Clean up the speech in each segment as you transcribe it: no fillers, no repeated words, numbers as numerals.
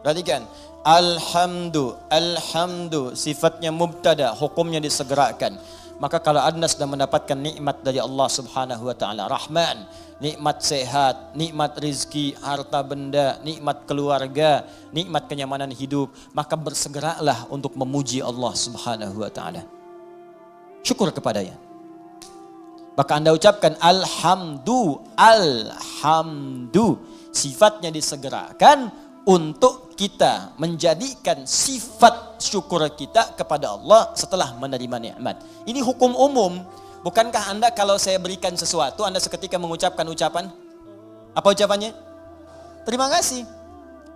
Perhatikan. Alhamdu sifatnya mubtada, hukumnya disegerakan. Maka kalau Anda sudah mendapatkan nikmat dari Allah Subhanahu wa taala, Rahman, nikmat sehat, nikmat rizki, harta benda, nikmat keluarga, nikmat kenyamanan hidup, maka bersegeralah untuk memuji Allah Subhanahu wa taala. Syukur kepadanya. Maka Anda ucapkan alhamdu. Sifatnya disegerakan untuk kita menjadikan sifat syukur kita kepada Allah setelah menerima nikmat. Ini hukum umum. Bukankah Anda kalau saya berikan sesuatu, Anda seketika mengucapkan ucapan? Apa ucapannya? Terima kasih.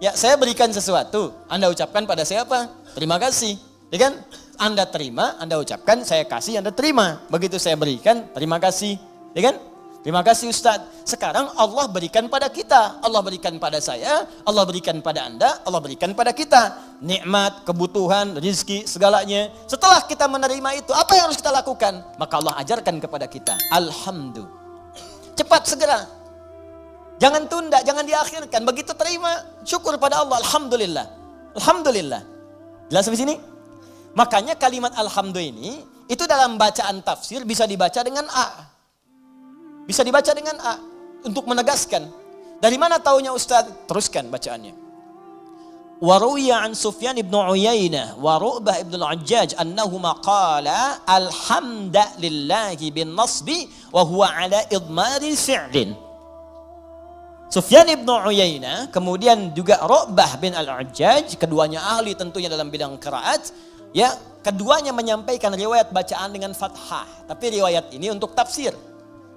Ya, saya berikan sesuatu, Anda ucapkan pada siapa? Terima kasih. Ya kan? Anda terima, Anda ucapkan, saya kasih, Anda terima. Begitu saya berikan, terima kasih. Ya kan? Terima kasih Ustaz. Sekarang Allah berikan pada kita. Allah berikan pada saya, Allah berikan pada Anda, Allah berikan pada kita. Nikmat, kebutuhan, rizki, segalanya. Setelah kita menerima itu, apa yang harus kita lakukan? Maka Allah ajarkan kepada kita. Alhamdulillah. Cepat, segera. Jangan tunda, jangan diakhirkan. Begitu terima, syukur pada Allah. Alhamdulillah. Alhamdulillah. Jelas sampai sini? Makanya kalimat alhamdulillah ini, itu dalam bacaan tafsir bisa dibaca dengan A. Bisa dibaca dengan A untuk menegaskan. Dari mana taunya Ustaz? Teruskan bacaannya. Wa ruwiya an Sufyan ibn Uyainah wa Ru'bah ibn al-Hajjaj annahuma qala alhamdulillahi bin nasbi wa huwa ala idmari fi'lin. Sufyan ibn Uyainah kemudian juga Ru'bah bin al-Hajjaj, keduanya ahli tentunya dalam bidang qiraat, ya, keduanya menyampaikan riwayat bacaan dengan fathah, tapi riwayat ini untuk tafsir.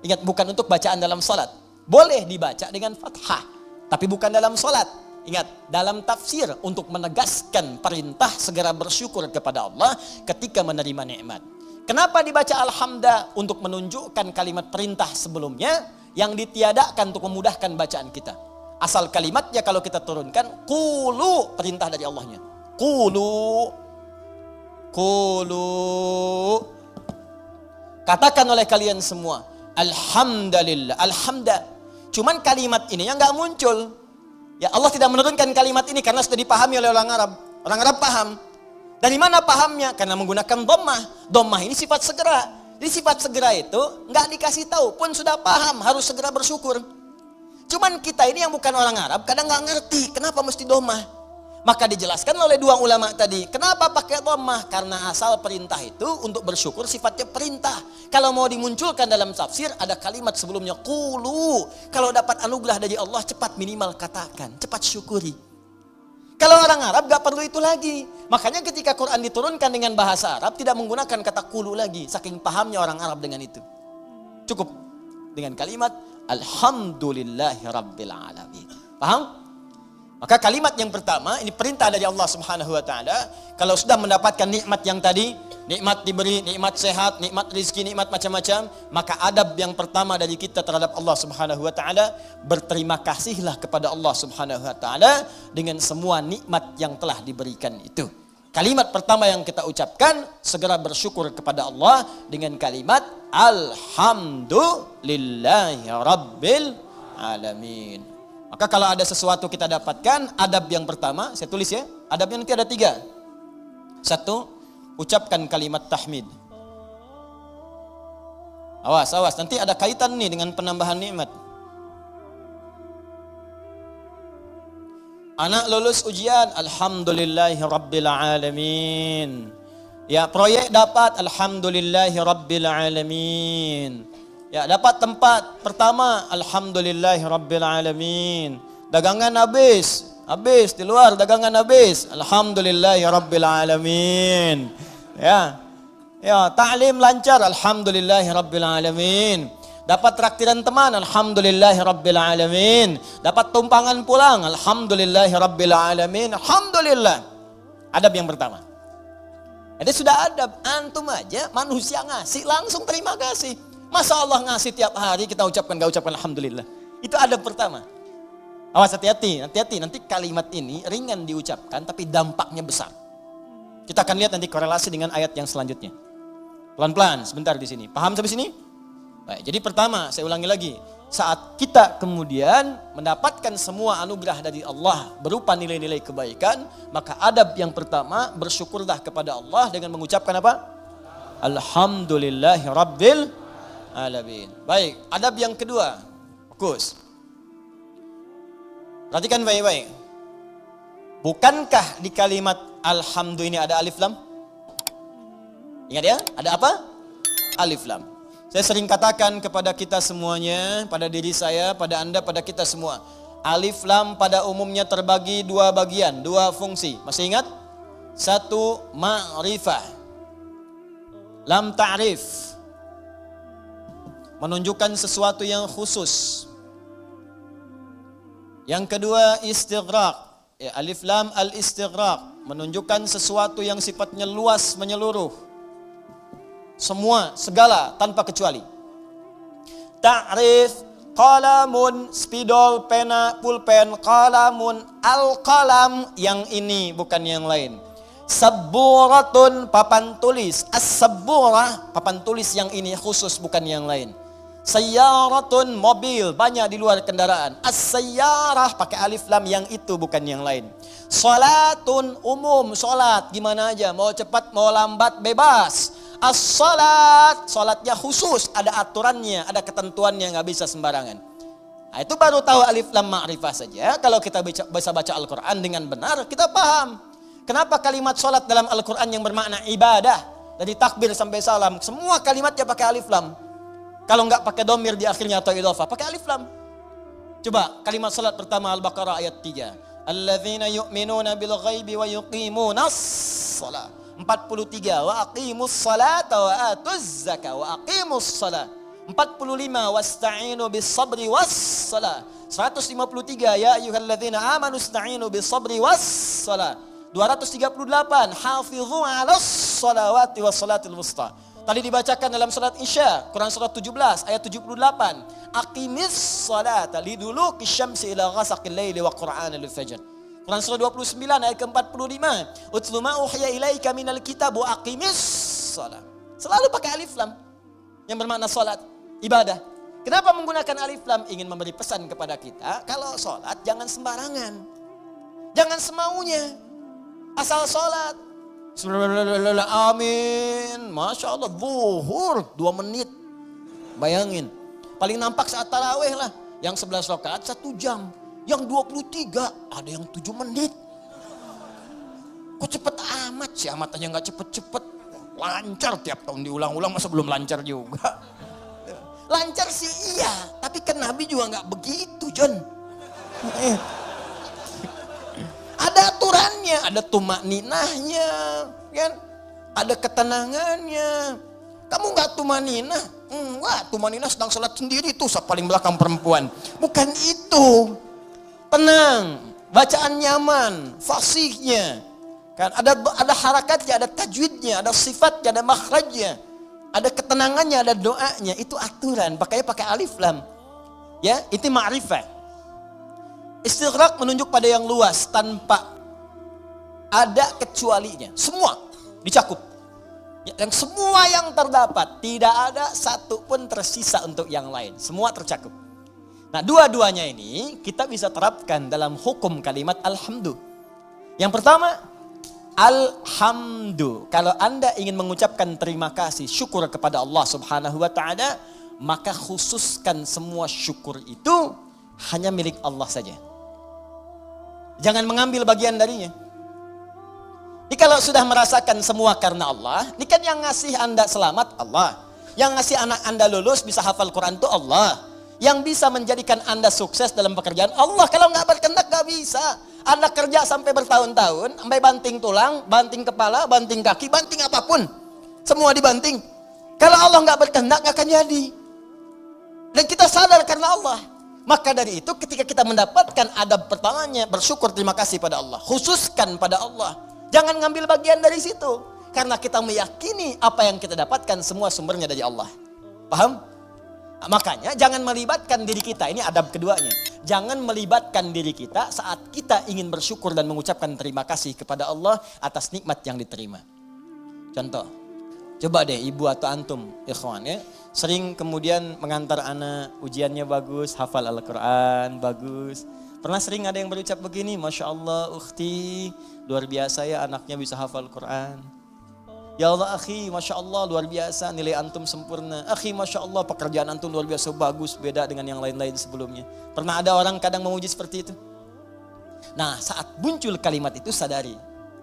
Ingat, bukan untuk bacaan dalam salat. Boleh dibaca dengan fathah, tapi bukan dalam salat. Ingat, dalam tafsir untuk menegaskan perintah segera bersyukur kepada Allah ketika menerima nikmat. Kenapa dibaca alhamdulillah? Untuk menunjukkan kalimat perintah sebelumnya yang ditiadakan untuk memudahkan bacaan kita. Asal kalimatnya kalau kita turunkan, qulu, perintah dari Allahnya. Qulu. Katakan oleh kalian semua, alhamdulillah, alhamdulillah. Cuman kalimat ini yang nggak muncul. Ya, Allah tidak menurunkan kalimat ini karena sudah dipahami oleh orang Arab. Orang Arab paham. Dari mana pahamnya? Karena menggunakan dhammah. Dhammah ini sifat segera. Jadi sifat segera itu nggak dikasih tahu pun sudah paham harus segera bersyukur. Cuman kita ini yang bukan orang Arab kadang nggak ngerti kenapa mesti dhammah. Maka dijelaskan oleh dua ulama tadi. Kenapa pakai dhammah? Karena asal perintah itu untuk bersyukur sifatnya perintah. Kalau mau dimunculkan dalam tafsir ada kalimat sebelumnya qulu. Kalau dapat anugerah dari Allah cepat minimal katakan, cepat syukuri. Kalau orang Arab gak perlu itu lagi. Makanya ketika Quran diturunkan dengan bahasa Arab tidak menggunakan kata qulu lagi. Saking pahamnya orang Arab dengan itu. Cukup dengan kalimat alhamdulillahi rabbil alamin. Paham? Maka kalimat yang pertama, ini perintah dari Allah Subhanahu wa taala. Kalau sudah mendapatkan nikmat yang tadi, nikmat diberi, nikmat sehat, nikmat rizki, nikmat macam-macam, maka adab yang pertama dari kita terhadap Allah Subhanahu wa taala, berterima kasihlah kepada Allah Subhanahu wa taala dengan semua nikmat yang telah diberikan itu. Kalimat pertama yang kita ucapkan, segera bersyukur kepada Allah dengan kalimat alhamdulillahi rabbil alamin. Maka kalau ada sesuatu kita dapatkan, adab yang pertama, saya tulis ya, adabnya nanti ada 3. 1, ucapkan kalimat tahmid. Awas, nanti ada kaitan nih dengan penambahan nikmat. Anak lulus ujian, alhamdulillahi rabbil alamin. Ya, proyek dapat, alhamdulillahi rabbil alamin. Ya, dapat tempat pertama, alhamdulillahi rabbil alamin. Dagangan habis di luar dagangan habis, alhamdulillahi rabbil alamin. Ya, ta'lim lancar, alhamdulillahi rabbil alamin. Dapat traktiran teman, alhamdulillahi rabbil alamin. Dapat tumpangan pulang, alhamdulillahi rabbil alamin. Alhamdulillah. Adab yang pertama. Jadi sudah adab, antum aja manusia ngasih langsung terima kasih. Masa Allah ngasih tiap hari kita ucapkan gak ucapkan alhamdulillah. Itu adab pertama. Awas, hati-hati, nanti kalimat ini ringan diucapkan tapi dampaknya besar. Kita akan lihat nanti korelasi dengan ayat yang selanjutnya. Pelan-pelan sebentar di sini. Paham sampai sini? Baik, jadi pertama saya ulangi lagi. saat kita kemudian mendapatkan semua anugerah dari Allah berupa nilai-nilai kebaikan, maka adab yang pertama, bersyukurlah kepada Allah dengan mengucapkan apa? Alhamdulillahi Rabbil Alamin. Baik, adab yang kedua, fokus. Perhatikan baik-baik. Bukankah di kalimat alhamdu ini ada alif lam? Ingat ya, ada apa? Alif lam. Saya sering katakan kepada kita semuanya, pada diri saya, pada Anda, pada kita semua. Alif lam pada umumnya terbagi dua bagian, dua fungsi. Masih ingat? Satu, ma'rifah. Lam ta'rif. Menunjukkan sesuatu yang khusus. Yang kedua, istighraq. Ya, alif lam al-istighraq. Menunjukkan sesuatu yang sifatnya luas, menyeluruh. Semua, segala, tanpa kecuali. Ta'rif, qalamun, spidol, pena, pulpen, qalamun, al-qalam, yang ini bukan yang lain. Sabburatun, papan tulis. As-sabburah, papan tulis yang ini khusus, bukan yang lain. Sayyaratun, mobil, banyak di luar kendaraan. As-sayyarah, pakai alif lam, yang itu bukan yang lain. Salatun, umum, salat, gimana aja, mau cepat, mau lambat, bebas. As-salat, salatnya khusus, ada aturannya, ada ketentuannya, nggak bisa sembarangan. Nah, itu baru tahu alif lam ma'rifah saja. Kalau kita bisa baca Al-Quran dengan benar, kita paham. Kenapa kalimat salat dalam Al-Quran yang bermakna ibadah, dari takbir sampai salam, semua kalimatnya pakai alif lam. Kalau nggak pakai domir di akhirnya atau idhofah, pakai alif lam. Coba kalimat salat pertama Al-Baqarah ayat 3. Alladzina yu'minuna bil ghaibi wa yuqimunas shalah. 43, wa aqimus salata wa atuz zakah wa aqimus salat. 45, wasta'inu bis sabri was salat. 153, ya ayyuhalladzina amanu ista'inu bis sabri was salat. 238, hafizu 'alas salawati was salatil wusta. Tadi dibacakan dalam salat Isya, Quran surat 17 ayat 78. Aqimis salata liduluki syamsi ila ghasaqil laili wa qur'anal fajr. Quran surah 29 ayat ke-45. Utlu ma uhiya ilaika minal kitab wa aqimis shalah. Selalu pakai alif lam yang bermakna salat, ibadah. Kenapa menggunakan alif lam? Ingin memberi pesan kepada kita, kalau salat jangan sembarangan. Jangan semaunya. Asal salat. Amin. Masya Allah, zuhur 2 menit. Bayangin. Paling nampak saat tarawih lah. Yang 11 rakaat 1 jam. Yang 23 ada yang 7 menit. Kok cepet amat sih? Amat aja gak cepet-cepet. Lancar tiap tahun diulang-ulang, masa belum lancar juga? Lancar sih iya, tapi kan Nabi juga gak begitu, John. Ada aturannya, ada tumakninahnya, kan? Ada ketenangannya. Kamu gak tumaninah? Enggak, tumaninah sedang sholat sendiri tuh, paling belakang perempuan. Bukan itu. Tenang, bacaan nyaman, fasihnya, kan ada harakatnya, ada tajwidnya, ada sifatnya, ada makhrajnya, ada ketenangannya, ada doanya. Itu aturan, pakai alif lam. Ya, itu ma'rifah. Istighraq menunjuk pada yang luas tanpa ada kecualinya. Semua dicakup. Yang semua yang terdapat, tidak ada satu pun tersisa untuk yang lain. Semua tercakup. Nah, dua-duanya ini kita bisa terapkan dalam hukum kalimat alhamdu. Yang pertama, alhamdu. Kalau Anda ingin mengucapkan terima kasih, syukur kepada Allah Subhanahu wa taala, maka khususkan semua syukur itu hanya milik Allah saja. Jangan mengambil bagian darinya. Ini kalau sudah merasakan semua karena Allah, ini kan yang ngasih Anda selamat Allah. Yang ngasih anak Anda lulus bisa hafal Quran itu Allah. Yang bisa menjadikan Anda sukses dalam pekerjaan Allah. Kalau nggak berkehendak nggak bisa. Anda kerja sampai bertahun-tahun, sampai banting tulang, banting kepala, banting kaki, banting apapun, semua dibanting. Kalau Allah nggak berkehendak nggak akan jadi. Dan kita sadar karena Allah. Maka dari itu ketika kita mendapatkan adab pertamanya, bersyukur, terima kasih pada Allah. Khususkan pada Allah. Jangan ngambil bagian dari situ. Karena kita meyakini apa yang kita dapatkan semua sumbernya dari Allah. Paham? Makanya jangan melibatkan diri kita, ini adab keduanya. Jangan melibatkan diri kita saat kita ingin bersyukur dan mengucapkan terima kasih kepada Allah atas nikmat yang diterima. Contoh, Coba deh ibu atau antum, ikhwan ya, sering kemudian mengantar anak, ujiannya bagus, hafal Al-Quran, bagus. Pernah sering ada yang berucap begini, Masya Allah ukhti, luar biasa ya anaknya bisa hafal Quran. Ya Allah akhi, Masya Allah luar biasa, nilai antum sempurna. Akhi, Masya Allah pekerjaan antum luar biasa bagus, beda dengan yang lain-lain sebelumnya. Pernah ada orang kadang memuji seperti itu? Nah, saat muncul kalimat itu sadari,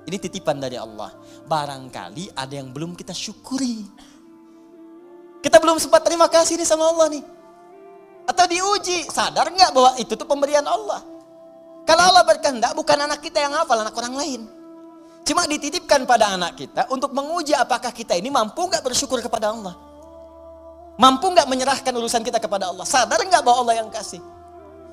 ini titipan dari Allah. Barangkali ada yang belum kita syukuri. Kita belum sempat terima kasih nih sama Allah nih. Atau diuji, sadar nggak bahwa itu tuh pemberian Allah. Kalau Allah berkehendak bukan anak kita yang hafal, anak orang lain. Cuma dititipkan pada anak kita untuk menguji apakah kita ini mampu nggak bersyukur kepada Allah. Mampu nggak menyerahkan urusan kita kepada Allah. Sadar nggak bahwa Allah yang kasih.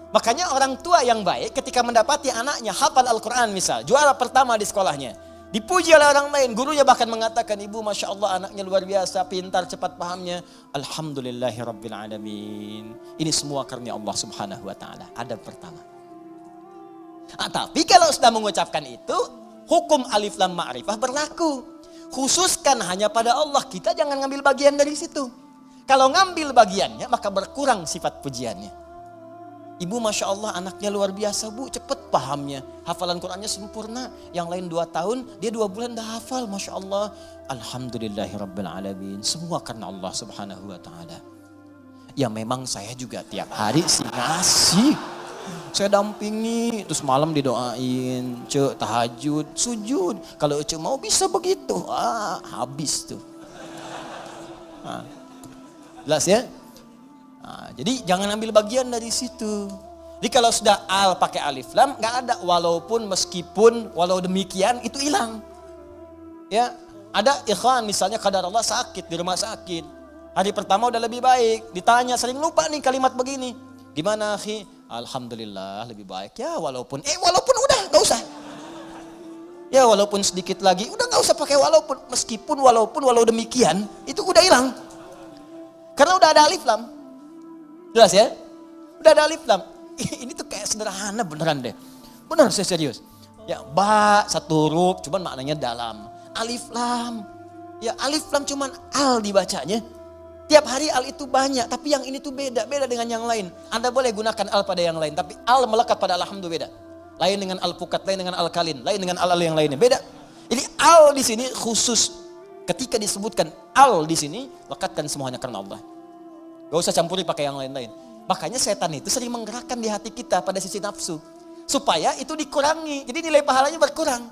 Makanya orang tua yang baik ketika mendapati anaknya hafal Al-Quran misal, juara pertama di sekolahnya, dipuji oleh orang lain, gurunya bahkan mengatakan, ibu Masya Allah anaknya luar biasa, pintar, cepat pahamnya. Alhamdulillahirrabbilalamin. Ini semua karena Allah subhanahu wa ta'ala. Adab pertama. Tapi kalau sudah mengucapkan itu, hukum alif lam ma'rifah berlaku. Khususkan hanya pada Allah, kita jangan ngambil bagian dari situ. Kalau ngambil bagiannya, maka berkurang sifat pujiannya. Ibu Masya Allah anaknya luar biasa bu, cepet pahamnya. Hafalan Qurannya sempurna. Yang lain 2 tahun, dia 2 bulan dah hafal. Masya Allah. Alhamdulillahirrabbilalamin. Semua karena Allah subhanahu wa ta'ala. Ya memang saya juga tiap hari sih ngasih. Saya dampingi, terus malam didoain. Cek tahajud, sujud. Kalau cek mau bisa begitu. Habis tuh. Jelas ya? Nah, jadi jangan ambil bagian dari situ. Jadi kalau sudah al pakai alif lam nggak ada walaupun meskipun walau demikian itu hilang. Ya, ada ikhwan misalnya kadar Allah sakit di rumah sakit. Hari pertama udah lebih baik, ditanya sering lupa nih kalimat begini. Gimana akhi? Alhamdulillah lebih baik. Ya walaupun udah nggak usah. Ya walaupun sedikit lagi udah nggak usah pakai walaupun meskipun walaupun walau demikian itu udah hilang. Karena udah ada alif lam. Jelas ya? Udah ada alif lam. Ini tuh kayak sederhana beneran deh. Bener saya serius. Ya ba satu huruf cuman maknanya dalam. Alif lam. Ya alif lam cuman al dibacanya. Tiap hari al itu banyak. Tapi yang ini tuh beda. Beda dengan yang lain. Anda boleh gunakan al pada yang lain. Tapi al melekat pada alhamdulillah beda. Lain dengan al pukat. Lain dengan al kalin. Lain dengan al yang lainnya. Beda. Jadi al di sini khusus. Ketika disebutkan al di sini. Lekatkan semuanya karena Allah. Gak usah campuri pakai yang lain-lain. Makanya setan itu sering menggerakkan di hati kita pada sisi nafsu. Supaya itu dikurangi. Jadi nilai pahalanya berkurang.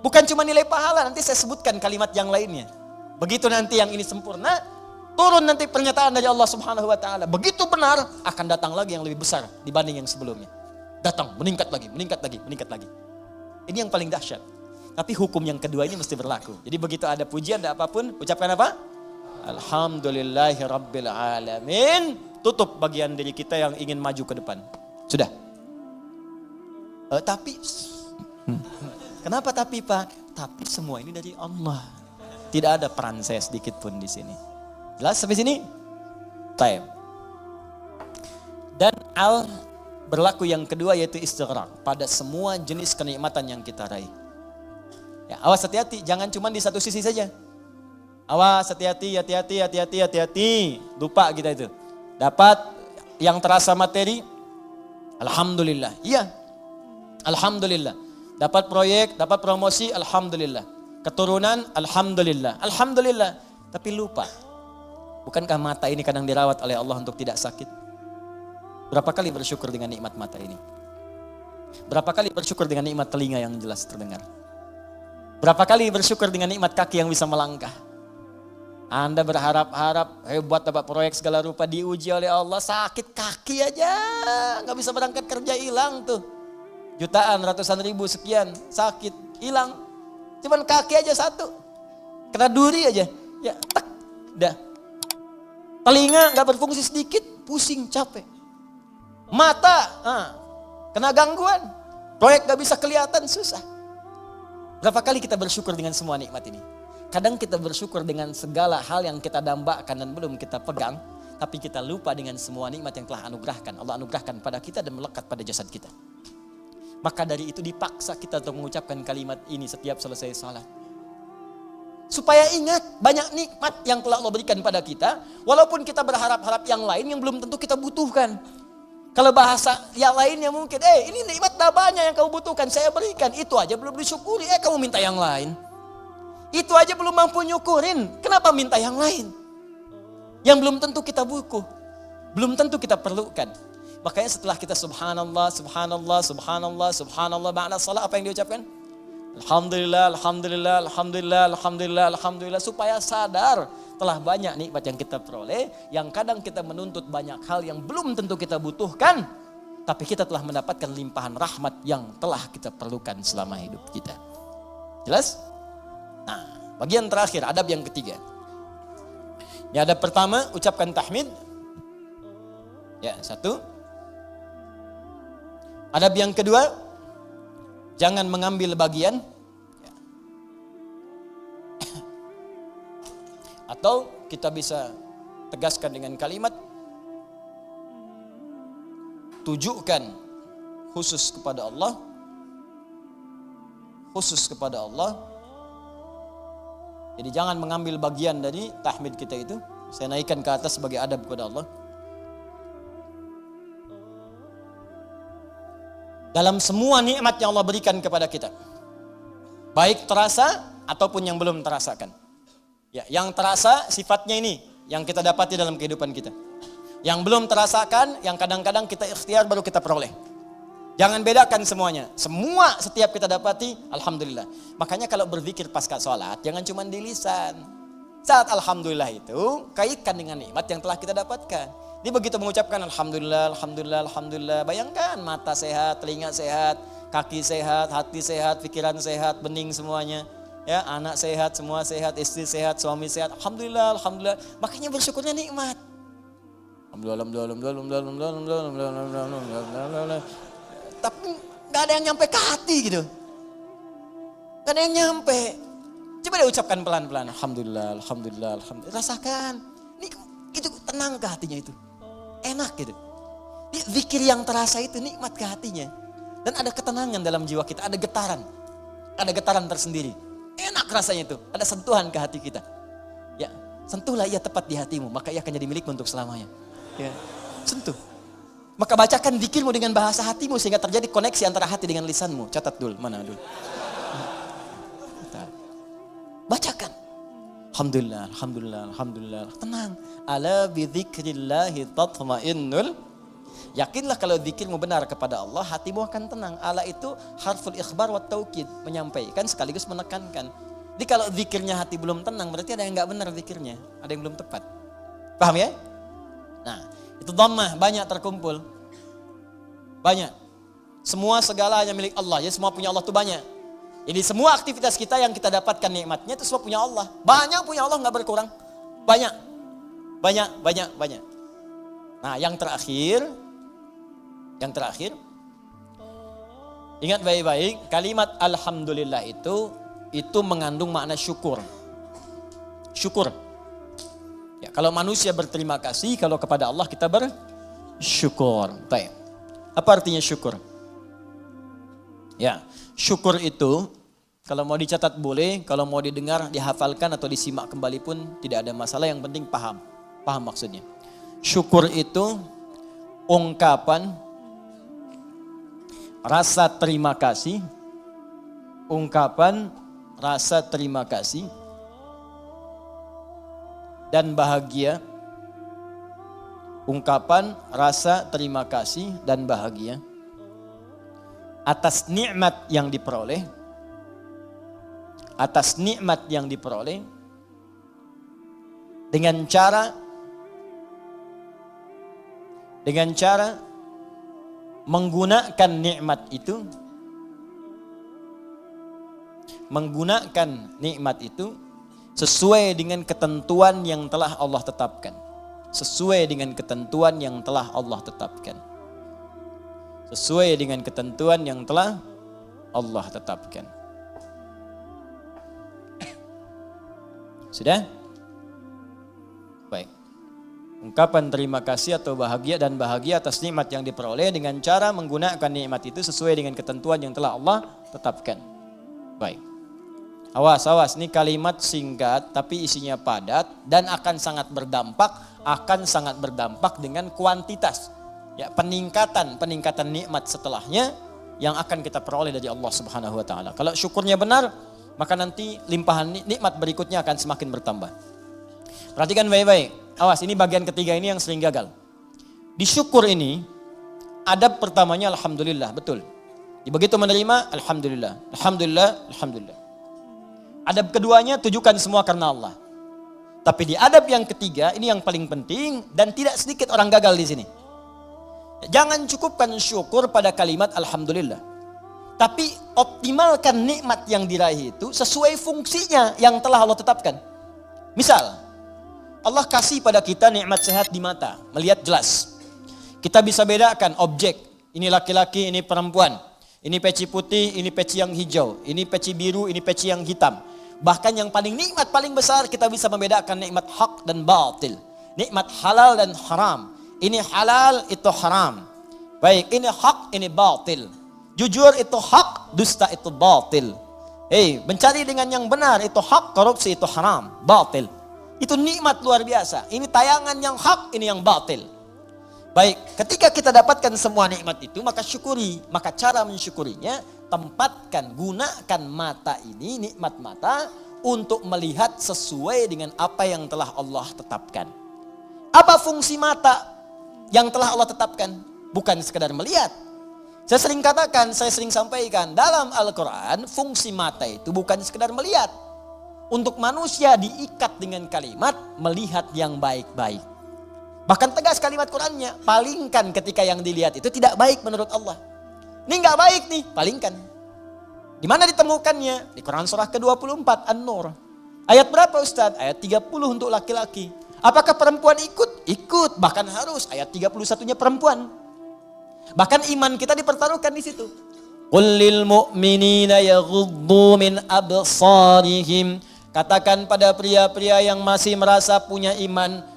Bukan cuma nilai pahala, nanti saya sebutkan kalimat yang lainnya. Begitu nanti yang ini sempurna, turun nanti pernyataan dari Allah subhanahu wa ta'ala. Begitu benar, akan datang lagi yang lebih besar dibanding yang sebelumnya. Datang, meningkat lagi, meningkat lagi, meningkat lagi. Ini yang paling dahsyat. Tapi hukum yang kedua ini mesti berlaku. Jadi begitu ada pujian, ada apapun, ucapkan apa? Alhamdulillahirrabbilalamin. Tutup bagian diri kita yang ingin maju ke depan. Sudah. Tapi kenapa tapi Pak? Tapi semua ini dari Allah. Tidak ada peran saya sedikit pun di sini. Jelas sampai sini? Time. Dan al berlaku yang kedua yaitu istighraq pada semua jenis kenikmatan yang kita raih. Ya, awas hati-hati, jangan cuma di satu sisi saja. Awas hati-hati. Lupa kita itu. Dapat yang terasa materi, alhamdulillah. Iya. Alhamdulillah. Dapat proyek, dapat promosi, alhamdulillah. Keturunan, alhamdulillah. Alhamdulillah. Tapi lupa. Bukankah mata ini kadang dirawat oleh Allah untuk tidak sakit? Berapa kali bersyukur dengan nikmat mata ini? Berapa kali bersyukur dengan nikmat telinga yang jelas terdengar? Berapa kali bersyukur dengan nikmat kaki yang bisa melangkah? Anda berharap-harap hebat dapat proyek segala rupa diuji oleh Allah, sakit kaki aja, nggak bisa berangkat kerja hilang tuh. Jutaan, ratusan ribu sekian, sakit, hilang. Cuman kaki aja satu, kena duri aja, ya tak, dah. Telinga nggak berfungsi sedikit, pusing, capek. Mata, kena gangguan, proyek nggak bisa kelihatan, susah. Berapa kali kita bersyukur dengan semua nikmat ini? Kadang kita bersyukur dengan segala hal yang kita dambakan dan belum kita pegang. Tapi kita lupa dengan semua nikmat yang telah Allah anugerahkan pada kita dan melekat pada jasad kita. Maka dari itu dipaksa kita untuk mengucapkan kalimat ini setiap selesai salat. Supaya ingat banyak nikmat yang telah Allah berikan pada kita. Walaupun kita berharap-harap yang lain yang belum tentu kita butuhkan. Kalau bahasa yang lainnya mungkin, ini nikmat dah banyak yang kamu butuhkan, saya berikan. Itu aja belum disyukuri, kamu minta yang lain. Itu aja belum mampu nyukurin, kenapa minta yang lain? Yang belum tentu kita butuh, belum tentu kita perlukan. Makanya setelah kita subhanallah, subhanallah, subhanallah, subhanallah, ba'da salat apa yang diucapkan? Alhamdulillah, alhamdulillah, alhamdulillah, alhamdulillah, alhamdulillah. Supaya sadar telah banyak nikmat yang kita peroleh. Yang kadang kita menuntut banyak hal yang belum tentu kita butuhkan. Tapi kita telah mendapatkan limpahan rahmat yang telah kita perlukan selama hidup kita. Jelas? Nah, bagian terakhir, adab yang ketiga. Ini adab pertama, ucapkan tahmid. Ya, satu. Adab yang kedua, jangan mengambil bagian. Atau kita bisa tegaskan dengan kalimat, tujukan khusus kepada Allah. Khusus kepada Allah. Jadi jangan mengambil bagian dari tahmid kita itu. Saya naikkan ke atas sebagai adab kepada Allah. Dalam semua nikmat yang Allah berikan kepada kita, baik terasa ataupun yang belum terasakan. Ya, yang terasa sifatnya ini yang kita dapati dalam kehidupan kita. Yang belum terasakan, yang kadang-kadang kita ikhtiar baru kita peroleh. Jangan bedakan semuanya. Semua setiap kita dapati, alhamdulillah. Makanya kalau berzikir pasca sholat, jangan cuma di lisan. Saat alhamdulillah itu, kaitkan dengan nikmat yang telah kita dapatkan. Dia begitu mengucapkan alhamdulillah, alhamdulillah, alhamdulillah. Bayangkan mata sehat, telinga sehat, kaki sehat, hati sehat, pikiran sehat, bening semuanya. Ya, anak sehat, semua sehat, istri sehat, suami sehat. Alhamdulillah, alhamdulillah. Makanya bersyukurnya nikmat. Alhamdulillah. Tapi nggak ada yang nyampe ke hati gitu. Nggak ada yang nyampe. Coba deh ucapkan pelan-pelan. Alhamdulillah, alhamdulillah, alhamdulillah. Rasakan. Itu tenang ke hatinya itu. Enak gitu. Zikir yang terasa itu nikmat ke hatinya. Dan ada ketenangan dalam jiwa kita. Ada getaran. Ada getaran tersendiri. Enak rasanya itu. Ada sentuhan ke hati kita. Ya, sentuhlah ia tepat di hatimu. Maka ia akan jadi milikmu untuk selamanya. Ya, sentuh. Maka bacakan zikirmu dengan bahasa hatimu. Sehingga terjadi koneksi antara hati dengan lisanmu. Catat dulu. Mana dulu. Bacakan. Alhamdulillah, alhamdulillah, alhamdulillah. Tenang. Ala bidzikrillahi tatmainnul. Yakinlah kalau zikirmu benar kepada Allah, hatimu akan tenang. Ala itu harful ikhbar wa taukid, menyampaikan sekaligus menekankan. Jadi kalau zikirnya hati belum tenang, berarti ada yang enggak benar zikirnya, ada yang belum tepat. Paham ya? Nah, itu dhammah banyak terkumpul. Banyak. Semua segala hanya milik Allah. Ya, semua punya Allah itu banyak. Jadi semua aktivitas kita yang kita dapatkan nikmatnya itu semua punya Allah. Banyak punya Allah, nggak berkurang. Banyak. Banyak, banyak, banyak. Nah, yang terakhir, ingat baik-baik, kalimat alhamdulillah itu mengandung makna syukur. Syukur. Ya, kalau manusia berterima kasih, kalau kepada Allah kita bersyukur. Baik. Apa artinya syukur? Ya, syukur itu kalau mau dicatat boleh, kalau mau didengar, dihafalkan atau disimak kembali pun tidak ada masalah, yang penting paham. Paham maksudnya. Syukur itu ungkapan rasa terima kasih, ungkapan rasa terima kasih dan bahagia, ungkapan rasa terima kasih dan bahagia atas nikmat yang diperoleh, dengan cara menggunakan nikmat itu sesuai dengan ketentuan yang telah Allah tetapkan. Sesuai dengan ketentuan yang telah Allah tetapkan. Sesuai dengan ketentuan yang telah Allah tetapkan. Sudah? Baik. Ungkapan terima kasih atau bahagia dan bahagia atas nikmat yang diperoleh dengan cara menggunakan nikmat itu sesuai dengan ketentuan yang telah Allah tetapkan. Baik. Awas, awas, ini kalimat singkat tapi isinya padat dan akan sangat berdampak dengan kuantitas. Ya, peningkatan nikmat setelahnya yang akan kita peroleh dari Allah Subhanahu wa taala. Kalau syukurnya benar, maka nanti limpahan nikmat berikutnya akan semakin bertambah. Perhatikan baik-baik. Awas, ini bagian ketiga ini yang sering gagal. Di syukur ini, adab pertamanya alhamdulillah, betul. Begitu menerima, alhamdulillah, alhamdulillah, alhamdulillah. Adab keduanya, tujukan semua karena Allah. Tapi di adab yang ketiga, ini yang paling penting dan tidak sedikit orang gagal di sini. Jangan cukupkan syukur pada kalimat alhamdulillah. Tapi optimalkan nikmat yang diraih itu sesuai fungsinya yang telah Allah tetapkan. Misal, Allah kasih pada kita nikmat sehat di mata, melihat jelas. Kita bisa bedakan objek, ini laki-laki, ini perempuan. Ini peci putih, ini peci yang hijau. Ini peci biru, ini peci yang hitam. Bahkan yang paling nikmat, paling besar, kita bisa membedakan nikmat hak dan batil. Nikmat halal dan haram. Ini halal, itu haram. Baik, ini hak, ini batil. Jujur itu hak, dusta itu batil. Mencari dengan yang benar, itu hak, korupsi itu haram, batil. Itu nikmat luar biasa. Ini tayangan yang hak, ini yang batil. Baik, ketika kita dapatkan semua nikmat itu, maka syukuri. Maka cara mensyukurinya, tempatkan, gunakan mata ini, nikmat mata, untuk melihat sesuai dengan apa yang telah Allah tetapkan. Apa fungsi mata yang telah Allah tetapkan? Bukan sekedar melihat. Saya sering katakan, saya sering sampaikan, dalam Al-Quran, fungsi mata itu bukan sekedar melihat. Untuk manusia diikat dengan kalimat, melihat yang baik-baik. Bahkan tegas kalimat Qurannya, palingkan ketika yang dilihat itu tidak baik menurut Allah. Ini nggak baik nih, palingkan. Di mana ditemukannya? Di Quran surah ke-24, An-Nur. Ayat berapa Ustaz? Ayat 30 untuk laki-laki. Apakah perempuan ikut? Ikut, bahkan harus. Ayat 31-nya perempuan. Bahkan iman kita dipertaruhkan di situ. Qul lil mu'minina yaghuddu min absarihim. Katakan pada pria-pria yang masih merasa punya iman,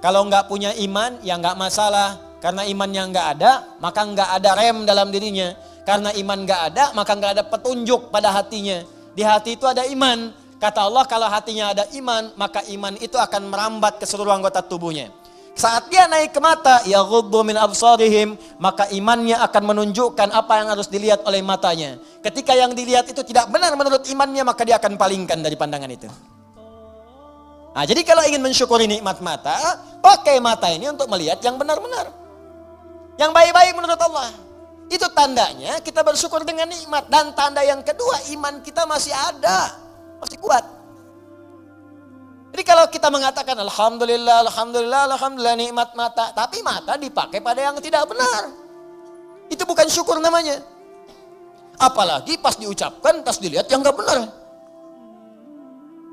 kalau nggak punya iman, ya nggak masalah. Karena imannya nggak ada, maka nggak ada rem dalam dirinya. Karena iman nggak ada, maka nggak ada petunjuk pada hatinya. Di hati itu ada iman. Kata Allah, kalau hatinya ada iman, maka iman itu akan merambat ke seluruh anggota tubuhnya. Saat dia naik ke mata, yaghuddu min absarihim, maka imannya akan menunjukkan apa yang harus dilihat oleh matanya. Ketika yang dilihat itu tidak benar menurut imannya, maka dia akan palingkan dari pandangan itu. Nah, jadi kalau ingin mensyukuri nikmat mata, pakai mata ini untuk melihat yang benar-benar. Yang baik-baik menurut Allah. Itu tandanya kita bersyukur dengan nikmat. Dan tanda yang kedua, iman kita masih ada. Masih kuat. Jadi kalau kita mengatakan alhamdulillah, alhamdulillah, alhamdulillah nikmat mata. Tapi mata dipakai pada yang tidak benar. Itu bukan syukur namanya. Apalagi pas diucapkan, pas dilihat yang gak benar.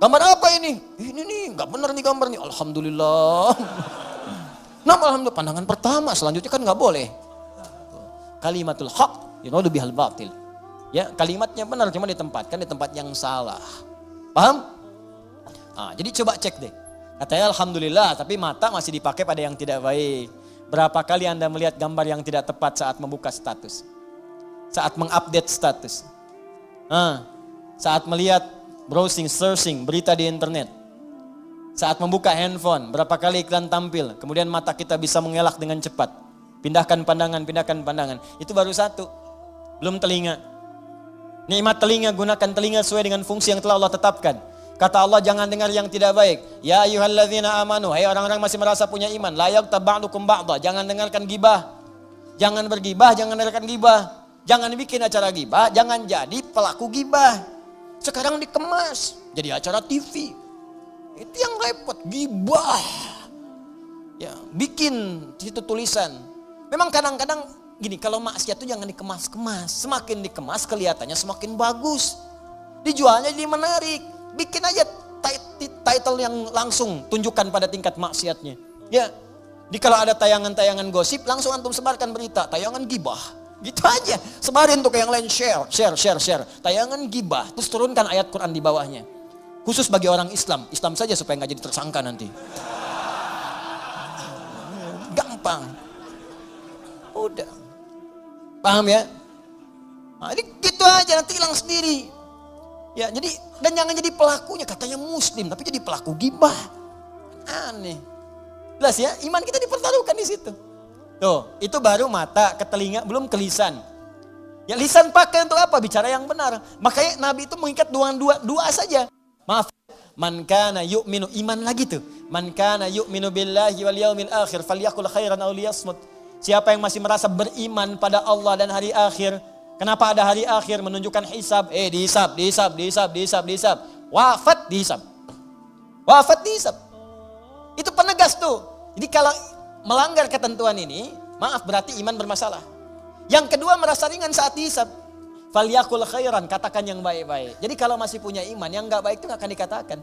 Gambar apa ini? Ini nih, gak benar nih gambar nih. Alhamdulillah. Nah, alhamdulillah, pandangan pertama, selanjutnya kan gak boleh. Kalimatul haq, yunadu bihal batil. Ya, kalimatnya benar, cuma ditempatkan di tempat yang salah. Paham? Nah, jadi coba cek deh. Katanya alhamdulillah, tapi mata masih dipakai pada yang tidak baik. Berapa kali Anda melihat gambar yang tidak tepat saat membuka status? Saat mengupdate status? Saat melihat browsing, searching, berita di internet. Saat membuka handphone, berapa kali iklan tampil. Kemudian mata kita bisa mengelak dengan cepat. Pindahkan pandangan. Itu baru satu. Belum telinga. Nikmat telinga, gunakan telinga sesuai dengan fungsi yang telah Allah tetapkan. Kata Allah, jangan dengar yang tidak baik. Ya ayyuhalladzina amanu, hai orang-orang masih merasa punya iman, la yaghtab ba'dukum ba'dha, jangan dengarkan gibah. Jangan bergibah, jangan dengarkan gibah. Jangan bikin acara gibah, jangan jadi pelaku gibah. Sekarang dikemas jadi acara TV. Itu yang repot, gibah. Ya, bikin situ tulisan. Memang kadang-kadang gini, kalau maksiat itu jangan dikemas-kemas. Semakin dikemas kelihatannya semakin bagus. Dijualnya jadi menarik. Bikin aja title yang langsung tunjukkan pada tingkat maksiatnya. Ya, kalau ada tayangan-tayangan gosip, langsung antum sebarkan berita. Tayangan gibah. Gitu aja. Sebarin tuh ke yang lain, share. Tayangan gibah. Terus turunkan ayat Quran di bawahnya. Khusus bagi orang Islam. Islam saja supaya nggak jadi tersangka nanti. Gampang. Udah. Paham ya? Nah, ini gitu aja, nanti hilang sendiri. Ya, jadi dan jangan jadi pelakunya, katanya muslim tapi jadi pelaku gibah. Aneh. Jelas ya, iman kita dipertaruhkan di situ. Tuh, itu baru mata, ke telinga, belum ke lisan. Ya lisan pakai untuk apa? Bicara yang benar. Makanya Nabi itu mengikat dua saja. Maaf, man kana yu'minu, iman lagi tuh. Man kana yu'minu billahi wal yaumil akhir falyaqul khairan aw liyasmut. Siapa yang masih merasa beriman pada Allah dan hari akhir. Kenapa ada hari akhir? Menunjukkan hisab. Dihisab. Wafat dihisab. Itu penegas tuh. Jadi kalau melanggar ketentuan ini, maaf berarti iman bermasalah. Yang kedua merasa ringan saat dihisab. Falyaqul khairan, katakan yang baik-baik. Jadi kalau masih punya iman, yang enggak baik itu enggak akan dikatakan.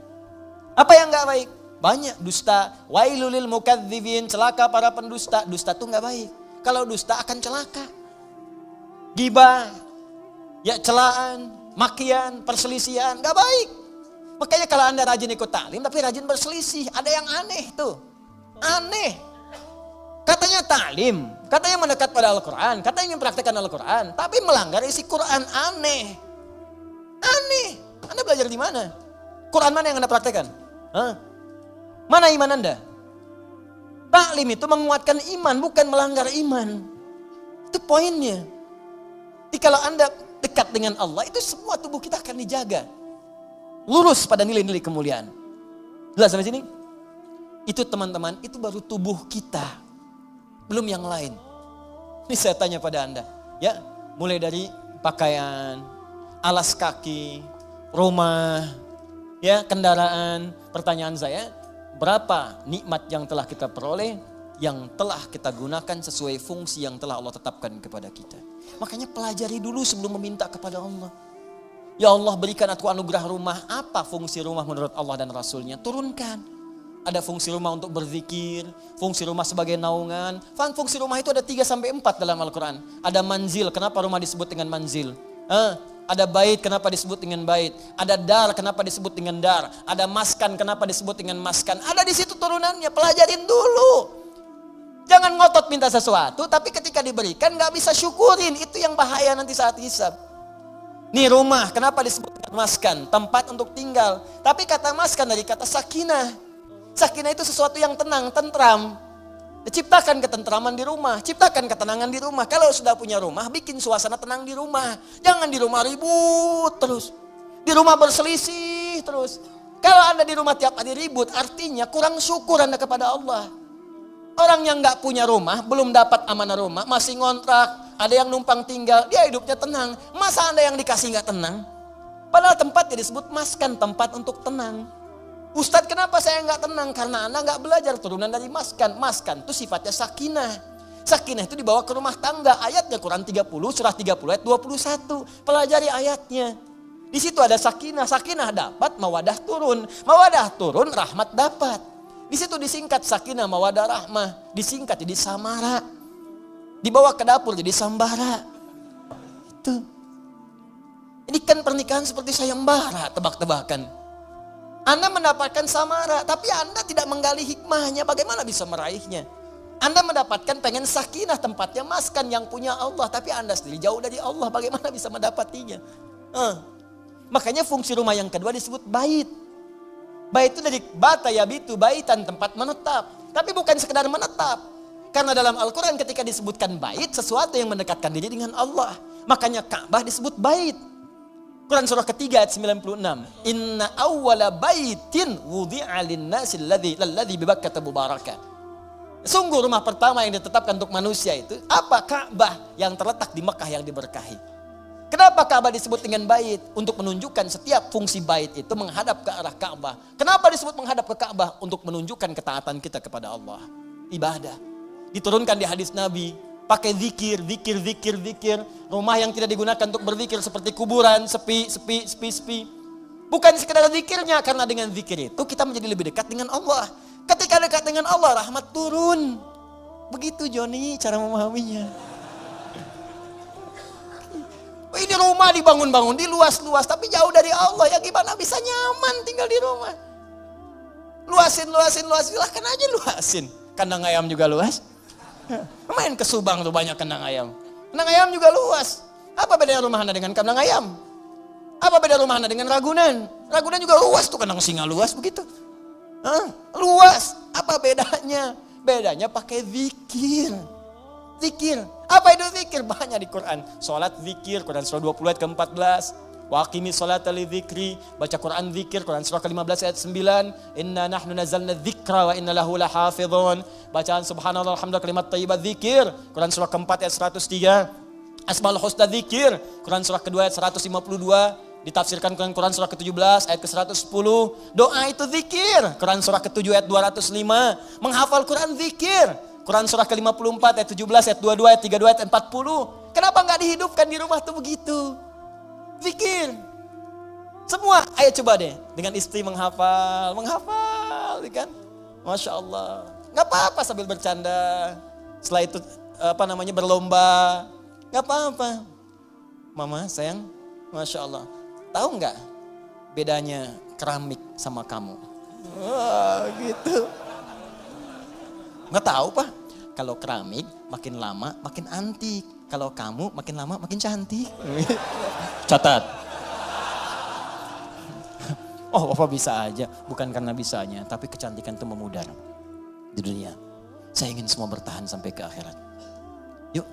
Apa yang enggak baik? Banyak, dusta. Wailulil mukadzibin, celaka para pendusta. Dusta itu enggak baik. Kalau dusta akan celaka. Gibah, ya celaan, makian, perselisihan, enggak baik. Makanya kalau Anda rajin ikut taklim tapi rajin berselisih, ada yang aneh tuh. Aneh. Katanya taklim, katanya mendekat pada Al-Quran, katanya mempraktikkan Al-Quran, tapi melanggar isi Quran, aneh. Aneh. Anda belajar di mana? Quran mana yang Anda praktekkan? Mana iman Anda? Taklim itu menguatkan iman, bukan melanggar iman. Itu poinnya. Jadi kalau Anda dekat dengan Allah, itu semua tubuh kita akan dijaga. Lurus pada nilai-nilai kemuliaan. Jelas sampai sini? Itu teman-teman, itu baru tubuh kita. Belum yang lain. Ini saya tanya pada Anda. Ya, mulai dari pakaian, alas kaki, rumah, ya kendaraan. Pertanyaan saya, berapa nikmat yang telah kita peroleh, yang telah kita gunakan sesuai fungsi yang telah Allah tetapkan kepada kita. Makanya pelajari dulu sebelum meminta kepada Allah. Ya Allah, berikan aku anugerah rumah. Apa fungsi rumah menurut Allah dan Rasulnya? Turunkan. Ada fungsi rumah untuk berzikir, fungsi rumah sebagai naungan. Fungsi rumah itu ada 3-4 dalam Al-Quran. Ada manzil, kenapa rumah disebut dengan manzil? Ada bait, kenapa disebut dengan bait? Ada dar, kenapa disebut dengan dar? Ada maskan, kenapa disebut dengan maskan? Ada di situ turunannya, pelajarin dulu. Jangan ngotot minta sesuatu, tapi ketika diberikan gak bisa syukurin. Itu yang bahaya nanti saat hisab. Nih rumah, kenapa disebut dengan maskan? Tempat untuk tinggal. Tapi kata maskan dari kata sakinah. Sakinah itu sesuatu yang tenang, tentram. Ciptakan ketentraman di rumah, ciptakan ketenangan di rumah. Kalau sudah punya rumah, bikin suasana tenang di rumah. Jangan di rumah ribut terus. Di rumah berselisih terus. Kalau Anda di rumah tiap hari ribut, artinya kurang syukur Anda kepada Allah. Orang yang gak punya rumah, belum dapat amanah rumah, masih ngontrak, ada yang numpang tinggal, dia hidupnya tenang. Masa Anda yang dikasih gak tenang? Padahal tempatnya disebut maskan, tempat untuk tenang. Ustadz, kenapa saya nggak tenang? Karena Anda nggak belajar turunan dari maskan. Maskan itu sifatnya sakinah. Sakinah itu dibawa ke rumah tangga. Ayatnya Quran 30, surah 30 ayat 21. Pelajari ayatnya. Di situ ada sakinah. Sakinah dapat, mawadah turun. Mawadah turun, rahmat dapat. Di situ disingkat sakinah, mawadah, rahmah. Disingkat jadi samara. Dibawa ke dapur jadi sambara. Itu. Ini kan pernikahan seperti sayembara, tebak-tebakan. Anda mendapatkan samara, tapi Anda tidak menggali hikmahnya, bagaimana bisa meraihnya? Anda mendapatkan pengen sakinah, tempatnya maskan yang punya Allah, tapi Anda sendiri jauh dari Allah, bagaimana bisa mendapatinya? Makanya fungsi rumah yang kedua disebut bait. Bait itu dari bata yabitu, baitan, tempat menetap. Tapi bukan sekedar menetap. Karena dalam Al-Quran ketika disebutkan bait, sesuatu yang mendekatkan diri dengan Allah. Makanya Ka'bah disebut bait. Quran surah ketiga ayat 96. Inna awwala baitin wudi'a lin-nasi alladzi bi Bakkah mubarakah. Sungguh rumah pertama yang ditetapkan untuk manusia itu apa? Ka'bah yang terletak di Mekah yang diberkahi. Kenapa Ka'bah disebut dengan bait? Untuk menunjukkan setiap fungsi bait itu menghadap ke arah Ka'bah. Kenapa disebut menghadap ke Ka'bah? Untuk menunjukkan ketaatan kita kepada Allah. Ibadah. Diturunkan di hadis Nabi. Pakai zikir. Rumah yang tidak digunakan untuk berzikir seperti kuburan, sepi. Bukan sekedar zikirnya, karena dengan zikir itu kita menjadi lebih dekat dengan Allah. Ketika dekat dengan Allah, rahmat turun. Begitu Joni cara memahaminya. Ini rumah dibangun-bangun, di luas-luas, tapi jauh dari Allah. Ya gimana bisa nyaman tinggal di rumah? Luasin, silahkan aja luasin. Kandang ayam juga luas. Main ke Subang tuh banyak kandang ayam. Kandang ayam juga luas. Apa bedanya rumah Anda dengan kandang ayam? Apa beda rumah Anda dengan Ragunan? Ragunan juga luas tuh, kandang singa luas begitu. Luas. Apa bedanya? Bedanya pakai zikir. Zikir. Apa itu zikir? Banyak di Quran. Salat zikir, Quran surah 20 ayat ke-14. Wa aqimi sholata li dzikri, baca Quran zikir, Quran surah ke-15 ayat 9. Inna nahnu nazzalna dzikra wa inna lahu lahafizun. Bacaan subhanallah alhamdulillah kalimat thayyibat zikir, Quran surah ke-4 ayat 103. Asmaul husna zikir, Quran surah ke-2 ayat 152. Ditafsirkan Quran surah ke-17 ayat ke-110. Doa itu zikir, Quran surah ke-7 ayat 205. Menghafal Quran zikir, Quran surah ke-54 ayat 17 ayat 22 ayat 32 ayat 40. Kenapa enggak dihidupkan di rumah tuh begitu? Zikir. Semua, ayo coba deh. Dengan istri menghafal kan? Masya Allah. Gak apa-apa sambil bercanda. Setelah itu berlomba. Gak apa-apa. Mama sayang, Masya Allah. Tahu gak bedanya keramik sama kamu? Wah gitu. Gak tahu Pak. Kalau keramik makin lama makin antik. Kalau kamu makin lama makin cantik. Catat. Oh Bapak bisa aja. Bukan karena bisanya. Tapi kecantikan itu memudar di dunia. Saya ingin semua bertahan sampai ke akhirat. Yuk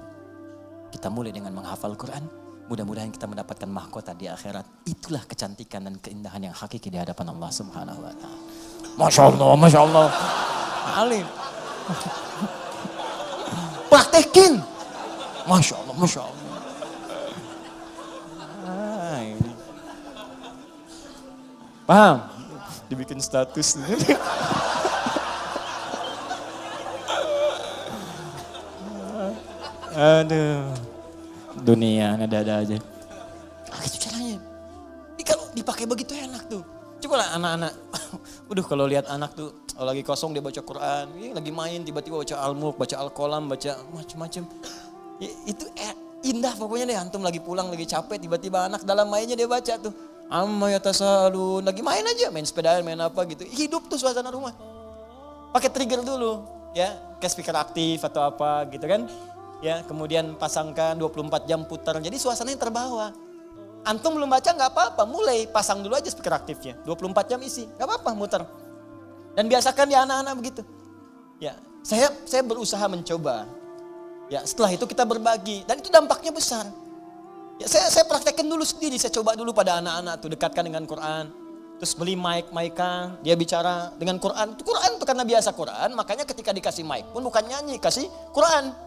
kita mulai dengan menghafal Quran. Mudah-mudahan kita mendapatkan mahkota di akhirat. Itulah kecantikan dan keindahan yang hakiki di hadapan Allah Subhanahu wa ta'ala. Masya Allah, Masya Allah. Alim. Praktekin. Masya Allah, Masya Allah. Paham? Dibikin status. Aduh. Dunia ada aja. Itu caranya. Kalau dipakai begitu enak tuh. Coba lah anak-anak. Kalau lihat anak tuh lagi kosong dia baca Quran. Lagi main tiba-tiba baca Al-Mulk, baca Al-Qalam, baca macam-macam. Itu indah pokoknya deh. Antum lagi pulang, lagi capek, tiba-tiba anak dalam mainnya dia baca tuh. Amma yatasalun, lagi main aja, main sepedaan, main apa gitu. Hidup tuh suasana rumah. Pakai trigger dulu, ya, kayak speaker aktif atau apa gitu kan. Ya, kemudian pasangkan 24 jam putar. Jadi suasananya terbawa. Antum belum baca nggak apa-apa, mulai pasang dulu aja speaker aktifnya. 24 jam isi, nggak apa-apa muter. Dan biasakan ya anak-anak begitu. Ya, saya berusaha mencoba. Ya, setelah itu kita berbagi dan itu dampaknya besar. Ya, saya praktekkan dulu sendiri, saya coba dulu pada anak-anak tuh dekatkan dengan Quran. Terus beli mic-an, dia bicara dengan Quran. Quran itu karena biasa Quran, makanya ketika dikasih mic pun bukan nyanyi, kasih Quran.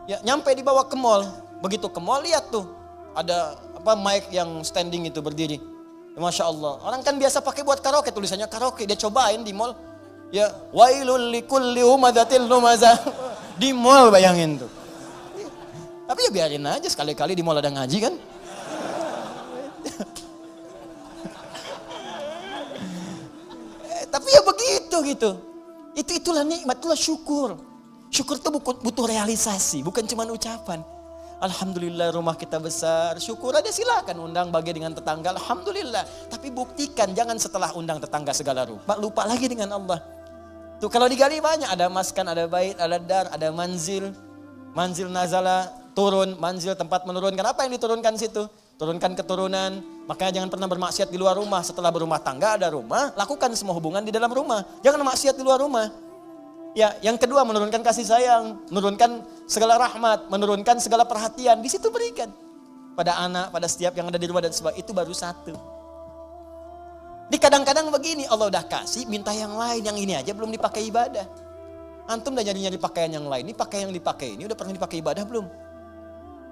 Ya, nyampe dibawa ke mall. Begitu ke mall lihat tuh ada mic yang standing itu berdiri. Ya, Masya Allah. Orang kan biasa pakai buat karaoke, tulisannya karaoke. Dia cobain di mall. Ya, wailul likulli humadzatil lumazah. Di mall bayangin tuh. Tapi ya biarin aja, sekali-kali di mall ada ngaji kan. Tapi ya begitu gitu. Itulah nikmat, itulah syukur. Syukur itu butuh realisasi, bukan cuma ucapan. Alhamdulillah rumah kita besar, syukur aja silakan undang bagi dengan tetangga, alhamdulillah. Tapi buktikan, jangan setelah undang tetangga segala rupa, lupa lagi dengan Allah. Tuh kalau digali banyak, ada maskan, ada bait, ada dar, ada manzil nazala, turun, manzil tempat menurunkan. Apa yang diturunkan situ? Turunkan keturunan. Makanya jangan pernah bermaksiat di luar rumah. Setelah berumah tangga ada rumah, lakukan semua hubungan di dalam rumah. Jangan maksiat di luar rumah. Ya, yang kedua menurunkan kasih sayang, menurunkan segala rahmat, menurunkan segala perhatian. Di situ berikan pada anak, pada setiap yang ada di rumah dan sebagainya. Itu baru satu. Di kadang-kadang begini, Allah udah kasih, minta yang lain, yang ini aja belum dipakai ibadah. Antum udah nyari-nyari pakaian yang lain, ini pakaian yang dipakai ini udah pernah dipakai ibadah belum?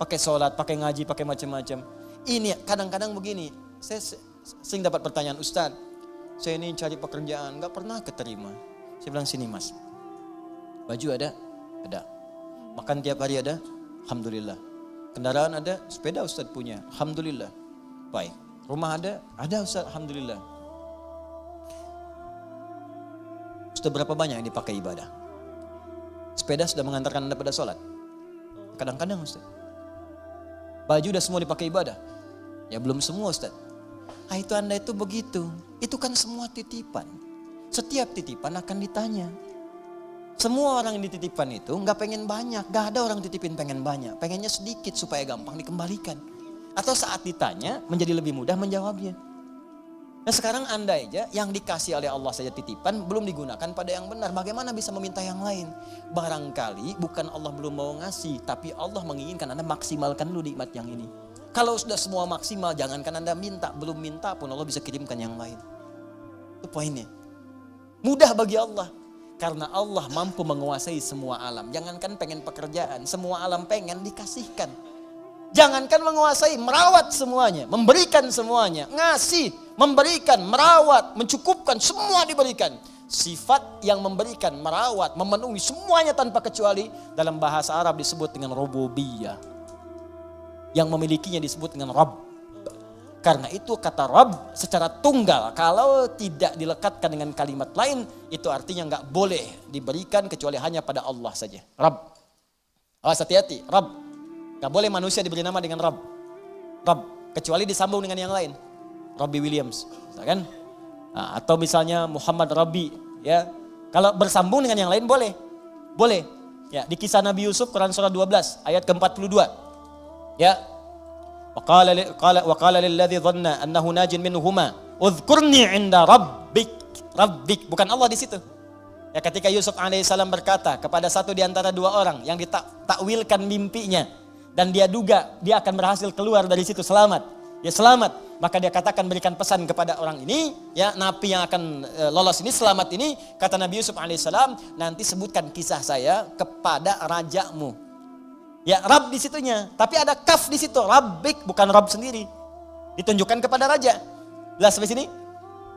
Pakai sholat, pakai ngaji, pakai macam-macam. Ini kadang-kadang begini, saya sering dapat pertanyaan, Ustaz, saya ini cari pekerjaan, gak pernah keterima. Saya bilang, sini mas, baju ada? Ada. Makan tiap hari ada? Alhamdulillah. Kendaraan ada? Sepeda Ustaz punya? Alhamdulillah. Baik. Rumah ada? Ada Ustaz, Alhamdulillah. Sudah berapa banyak yang dipakai ibadah? Sepeda sudah mengantarkan Anda pada sholat? Kadang-kadang Ustaz. Baju udah semua dipakai ibadah? Ya belum semua Ustaz. Itu Anda itu begitu. Itu kan semua titipan. Setiap titipan akan ditanya. Semua orang yang dititipkan itu gak pengen banyak. Gak ada orang titipin pengen banyak. Pengennya sedikit supaya gampang dikembalikan. Atau saat ditanya menjadi lebih mudah menjawabnya. Nah sekarang Anda aja yang dikasih oleh Allah saja titipan belum digunakan pada yang benar. Bagaimana bisa meminta yang lain? Barangkali bukan Allah belum mau ngasih, tapi Allah menginginkan Anda maksimalkan dulu nikmat yang ini. Kalau sudah semua maksimal, jangankan Anda minta, belum minta pun Allah bisa kirimkan yang lain. Itu poinnya. Mudah bagi Allah. Karena Allah mampu menguasai semua alam. Jangankan pengen pekerjaan, semua alam pengen dikasihkan. Jangankan menguasai, merawat semuanya, memberikan semuanya, ngasih, memberikan, merawat, mencukupkan, semua diberikan. Sifat yang memberikan, merawat, memenuhi semuanya tanpa kecuali dalam bahasa Arab disebut dengan rububiyah. Yang memilikinya disebut dengan Rabb. Karena itu kata Rabb secara tunggal, kalau tidak dilekatkan dengan kalimat lain, itu artinya nggak boleh diberikan kecuali hanya pada Allah saja. Rabb. Awas hati-hati, Rabb. Gak boleh manusia diberi nama dengan Rabb. Rabb. Kecuali disambung dengan yang lain. Robbie Williams. Misalkan. Nah, atau misalnya Muhammad Rabbi. Ya. Kalau bersambung dengan yang lain boleh. Boleh. Ya, di kisah Nabi Yusuf Quran surah 12 ayat ke-42. Ya. Wa qala lilladzi dhanna annahu najin minhuma udhkurni 'inda rabbik. Bukan Allah di situ. Ya, ketika Yusuf alaihissalam berkata kepada satu di antara dua orang yang ditakwilkan mimpinya. Dan dia duga dia akan berhasil keluar dari situ selamat. Ya selamat. Maka dia katakan berikan pesan kepada orang ini. Ya napi yang akan lolos ini selamat ini. Kata Nabi Yusuf alaihissalam. Nanti sebutkan kisah saya kepada rajamu. Ya Rabb di situnya. Tapi ada kaf di situ. Rabbik bukan Rabb sendiri. Ditunjukkan kepada raja. Jelas sampai sini?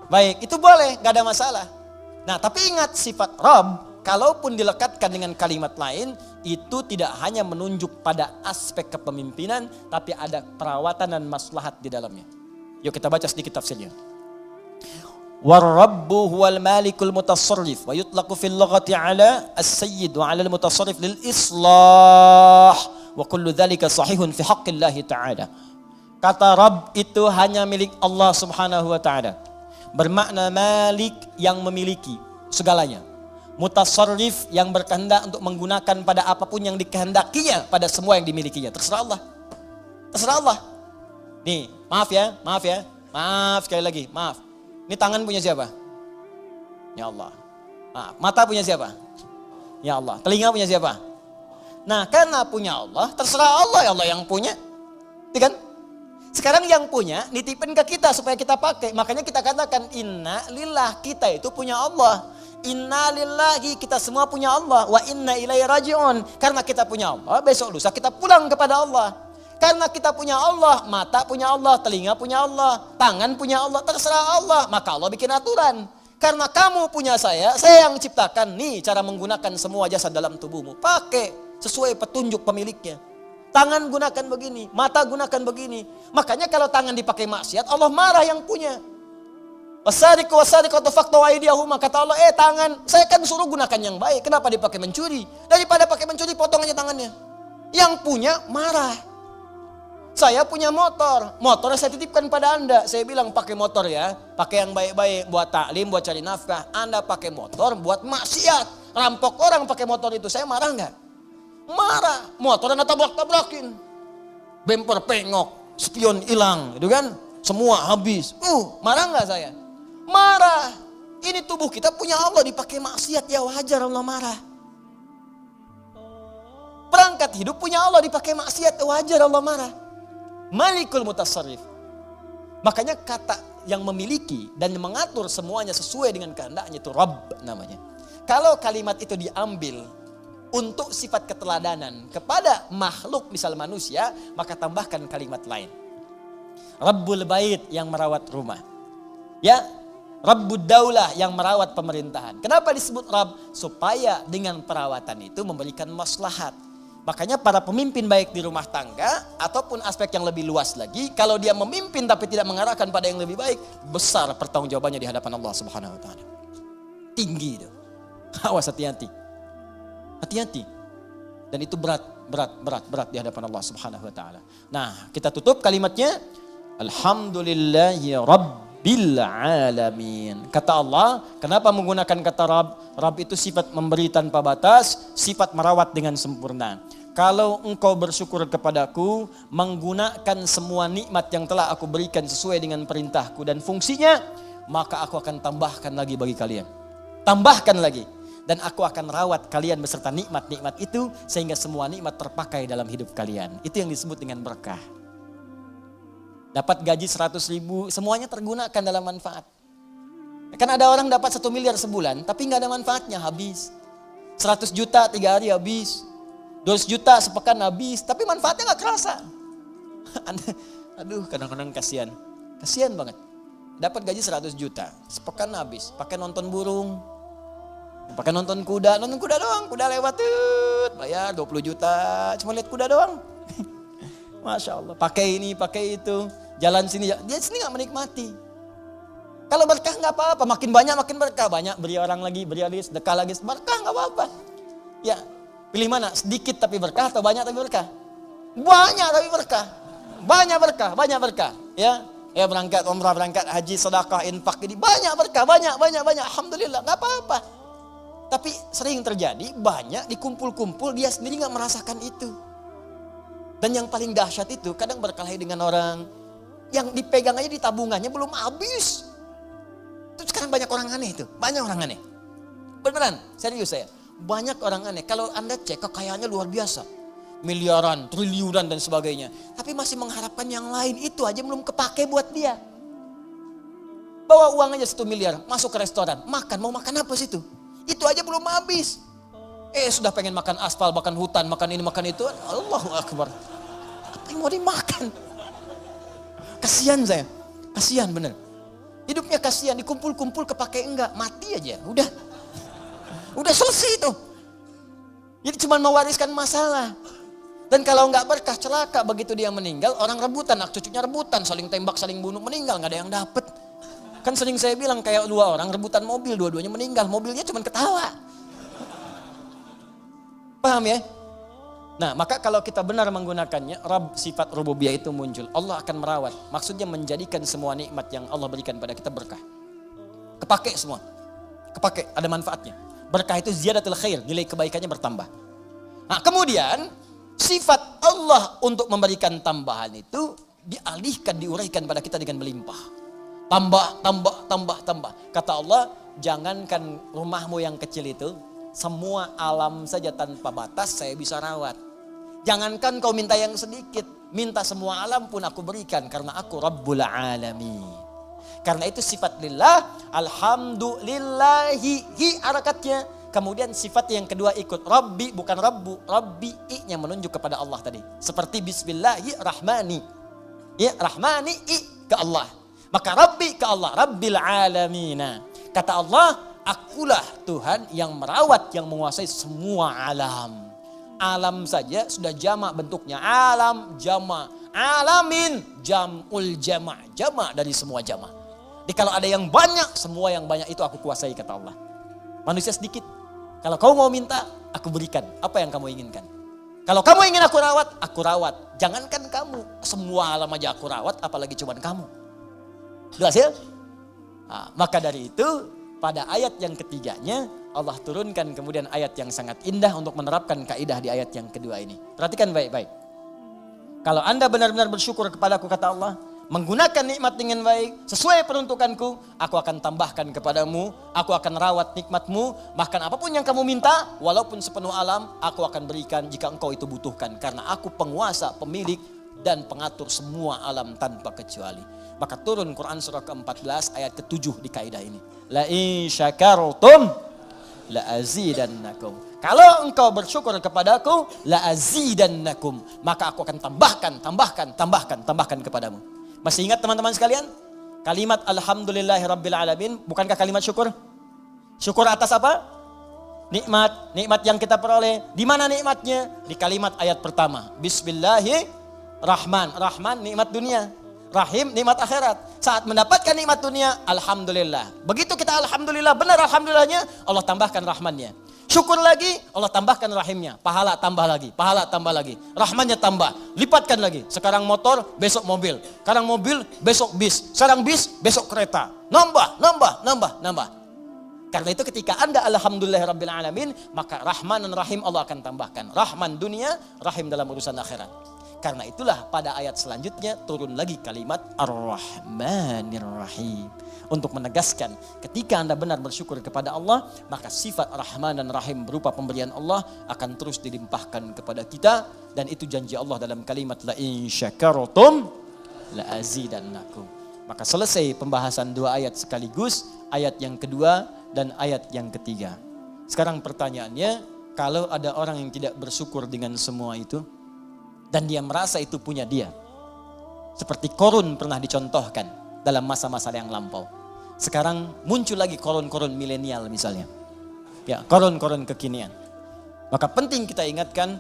Baik itu boleh. Gak ada masalah. Nah tapi ingat sifat Rabb. Kalaupun dilekatkan dengan kalimat lain, itu tidak hanya menunjuk pada aspek kepemimpinan, tapi ada perawatan dan maslahat di dalamnya. Yuk kita baca sedikit tafsirnya. War-rabbu huwal malikul mutasarrif wa yutlaqu fil lughati ala as-sayyid wa ala al-mutasarrif lil islah wa kullu dhalika sahihun fi haqqillahi ta'ala. Kata Rabb itu hanya milik Allah Subhanahu wa taala. Bermakna malik yang memiliki segalanya. Mutasarrif yang berkehendak untuk menggunakan pada apapun yang dikehendakinya pada semua yang dimilikinya. Terserah Allah. Terserah Allah. Nih, maaf ya. Maaf sekali lagi, maaf. Ini tangan punya siapa? Ya Allah. Mata punya siapa? Ya Allah. Telinga punya siapa? Nah, karena punya Allah, terserah Allah, ya Allah yang punya. Iya kan? Sekarang yang punya nitipin ke kita supaya kita pakai. Makanya kita katakan inna lillah, kita itu punya Allah. Inna lillahi, kita semua punya Allah. Wa inna ilaihi raji'un. Karena kita punya Allah, besok lusa kita pulang kepada Allah. Karena kita punya Allah, mata punya Allah, telinga punya Allah, tangan punya Allah, terserah Allah. Maka Allah bikin aturan. Karena kamu punya saya yang ciptakan. Nih cara menggunakan semua jasad dalam tubuhmu. Pakai sesuai petunjuk pemiliknya. Tangan gunakan begini, mata gunakan begini. Makanya kalau tangan dipakai maksiat, Allah marah yang punya. Wasariqu wasariqatu faqtu aydiyahuma, kata Allah, tangan saya kan suruh gunakan yang baik, kenapa dipakai mencuri? Daripada pakai mencuri potong aja tangannya. Yang punya marah. Saya punya motor saya titipkan pada Anda. Saya bilang pakai motor ya, pakai yang baik-baik buat taklim, buat cari nafkah. Anda pakai motor buat maksiat, rampok orang pakai motor itu, saya marah nggak? Marah. Motor Anda tabrak-tabrakin, bemper pengok, spion hilang, itu kan? Semua habis. Marah nggak saya? Marah. Ini tubuh kita punya Allah, dipakai maksiat, ya wajar Allah marah. Perangkat hidup punya Allah, dipakai maksiat, wajar Allah marah. Malikul mutasarrif. Makanya kata yang memiliki dan mengatur semuanya sesuai dengan kehendaknya itu Rabb namanya. Kalau kalimat itu diambil untuk sifat keteladanan kepada makhluk misal manusia, maka tambahkan kalimat lain. Rabbul bait yang merawat rumah. Ya, Rabbud daulah yang merawat pemerintahan. Kenapa disebut Rabb? Supaya dengan perawatan itu memberikan maslahat. Makanya para pemimpin baik di rumah tangga ataupun aspek yang lebih luas lagi, kalau dia memimpin tapi tidak mengarahkan pada yang lebih baik, besar pertanggungjawabannya di hadapan Allah Subhanahu wa taala. Tinggi itu. Awas hati-hati. Hati-hati. Dan itu berat di hadapan Allah Subhanahu wa taala. Nah, kita tutup kalimatnya Alhamdulillahi Rabbil Alamin. Kata Allah, kenapa menggunakan kata Rabb? Rabb itu sifat memberi tanpa batas, sifat merawat dengan sempurna. kalau engkau bersyukur kepadaku, menggunakan semua nikmat yang telah aku berikan sesuai dengan perintahku dan fungsinya, maka aku akan tambahkan lagi bagi kalian. Tambahkan lagi. Dan aku akan rawat kalian beserta nikmat-nikmat itu, sehingga semua nikmat terpakai dalam hidup kalian. Itu yang disebut dengan berkah. Dapat gaji 100.000, semuanya tergunakan dalam manfaat. Kan ada orang dapat 1 miliar sebulan, tapi nggak ada manfaatnya, habis. 100 juta 3 hari habis. 200 juta sepekan habis, tapi manfaatnya nggak kerasa. Aduh, kadang-kadang kasihan. Kasihan banget. Dapat gaji 100 juta, sepekan habis. Pakai nonton burung, pakai nonton kuda doang. Kuda lewat, bayar 20 juta, cuma lihat kuda doang. Masya Allah, pakai ini, pakai itu. Jalan sini, dia sini nggak menikmati. Kalau berkah nggak apa-apa, makin banyak makin berkah. Banyak beri orang lagi, sedekah lagi, berkah nggak apa-apa. Ya, pilih mana? Sedikit tapi berkah atau banyak tapi berkah? Banyak tapi berkah. Banyak berkah. Ya berangkat umrah, berangkat haji, sedekah, infak, ini banyak berkah, banyak. Alhamdulillah, nggak apa-apa. Tapi sering terjadi banyak dikumpul-kumpul, dia sendiri nggak merasakan itu. Dan yang paling dahsyat itu kadang berkelahi dengan orang yang dipegang aja di tabungannya belum habis. Itu sekarang banyak orang aneh itu, banyak orang aneh. Beneran, serius saya. Banyak orang aneh. Kalau Anda cek kekayaannya luar biasa. Miliaran, triliunan dan sebagainya. Tapi masih mengharapkan yang lain, itu aja belum kepake buat dia. Bawa uang aja 1 miliar, masuk ke restoran. Makan, mau makan apa sih itu? Itu aja belum habis. Sudah pengen makan aspal, makan hutan, makan ini, makan itu. Allahu Akbar. Apa yang mau dimakan? Kasihan saya. Kasihan bener. Hidupnya kasihan, dikumpul-kumpul kepake enggak. Mati aja, udah selesai itu. Jadi cuma mewariskan masalah. Dan kalau enggak berkah, celaka. Begitu dia meninggal, orang rebutan, anak cucunya rebutan. Saling tembak, saling bunuh, meninggal. Nggak ada yang dapet. Kan sering saya bilang kayak 2 orang rebutan mobil, dua-duanya meninggal. Mobilnya cuma ketawa. Paham ya? Nah, maka kalau kita benar menggunakannya, sifat rububiyah itu muncul. Allah akan merawat. Maksudnya menjadikan semua nikmat yang Allah berikan pada kita berkah. Kepake semua. Kepake, ada manfaatnya. Berkah itu ziyadatul khair, nilai kebaikannya bertambah. Nah, kemudian sifat Allah untuk memberikan tambahan itu dialihkan, diuraikan pada kita dengan melimpah. Tambah. Kata Allah, jangankan rumahmu yang kecil itu, semua alam saja tanpa batas saya bisa rawat. Jangankan kau minta yang sedikit, minta semua alam pun aku berikan karena aku Rabbul Alamin. Karena itu sifat lillah, alhamdulillahi, harakatnya. Kemudian sifat yang kedua ikut, Rabbi bukan Rabbu, Rabbi i-nya menunjuk kepada Allah tadi. Seperti Bismillahirrahmani. Ya, Rahmani i ke Allah. Maka Rabbi ke Allah, Rabbil Alamina. Kata Allah, akulah Tuhan yang merawat, yang menguasai semua alam. Alam saja sudah jamak bentuknya. Alam, jamak. Alamin, jam'ul jamak. Jamak dari semua jamak. Jadi kalau ada yang banyak, semua yang banyak itu aku kuasai, kata Allah. Manusia sedikit. Kalau kau mau minta, aku berikan. Apa yang kamu inginkan? Kalau kamu ingin aku rawat. Jangankan kamu, semua alam aja aku rawat, apalagi cuman kamu. Jelas ya? Nah, maka dari itu, pada ayat yang ketiganya, Allah turunkan kemudian ayat yang sangat indah untuk menerapkan kaidah di ayat yang kedua ini. Perhatikan baik-baik. Kalau Anda benar-benar bersyukur kepadaku, kata Allah, menggunakan nikmat dengan baik, sesuai peruntukanku, aku akan tambahkan kepadamu, aku akan rawat nikmatmu, bahkan apapun yang kamu minta, walaupun sepenuh alam, aku akan berikan jika engkau itu butuhkan. Karena aku penguasa, pemilik, dan pengatur semua alam tanpa kecuali. Maka turun Quran surah ke-14 ayat ke-7 di kaidah ini. La in syakartum la azidannakum. Kalau engkau bersyukur kepadaku, la azidannakum, maka aku akan tambahkan kepadamu. Masih ingat teman-teman sekalian? Kalimat alhamdulillahirabbil alamin, bukankah kalimat syukur? Syukur atas apa? Nikmat yang kita peroleh. Di mana nikmatnya? Di kalimat ayat pertama. Bismillahirrahman. Rahman nikmat dunia. Rahim nikmat akhirat. Saat mendapatkan nikmat dunia, alhamdulillah. Begitu kita alhamdulillah, benar alhamdulillahnya, Allah tambahkan rahmannya. Syukur lagi, Allah tambahkan rahimnya. Pahala tambah lagi. Rahmannya tambah, lipatkan lagi. Sekarang motor, besok mobil. Sekarang mobil, besok bis. Sekarang bis, besok kereta. Nambah. Karena itu ketika Anda alhamdulillahirabbil alamin, maka Rahman dan Rahim Allah akan tambahkan. Rahman dunia, Rahim dalam urusan akhirat. Karena itulah pada ayat selanjutnya turun lagi kalimat Ar-Rahmanir Rahim. Untuk menegaskan ketika Anda benar bersyukur kepada Allah, maka sifat Rahman dan Rahim berupa pemberian Allah akan terus dilimpahkan kepada kita. Dan itu janji Allah dalam kalimat La in syakartum la azidannakum. Maka selesai pembahasan dua ayat sekaligus, ayat yang kedua dan ayat yang ketiga. Sekarang pertanyaannya, kalau ada orang yang tidak bersyukur dengan semua itu, dan dia merasa itu punya dia. Seperti Korun pernah dicontohkan dalam masa-masa yang lampau. Sekarang muncul lagi korun-korun milenial misalnya. Ya, korun-korun kekinian. Maka penting kita ingatkan,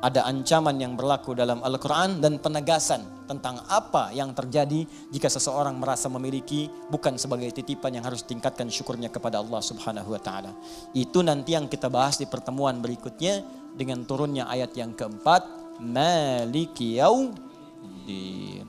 ada ancaman yang berlaku dalam Al-Quran dan penegasan tentang apa yang terjadi jika seseorang merasa memiliki bukan sebagai titipan yang harus tingkatkan syukurnya kepada Allah Subhanahu wa taala. Itu nanti yang kita bahas di pertemuan berikutnya dengan turunnya ayat yang keempat, Maliki Yaumiddin.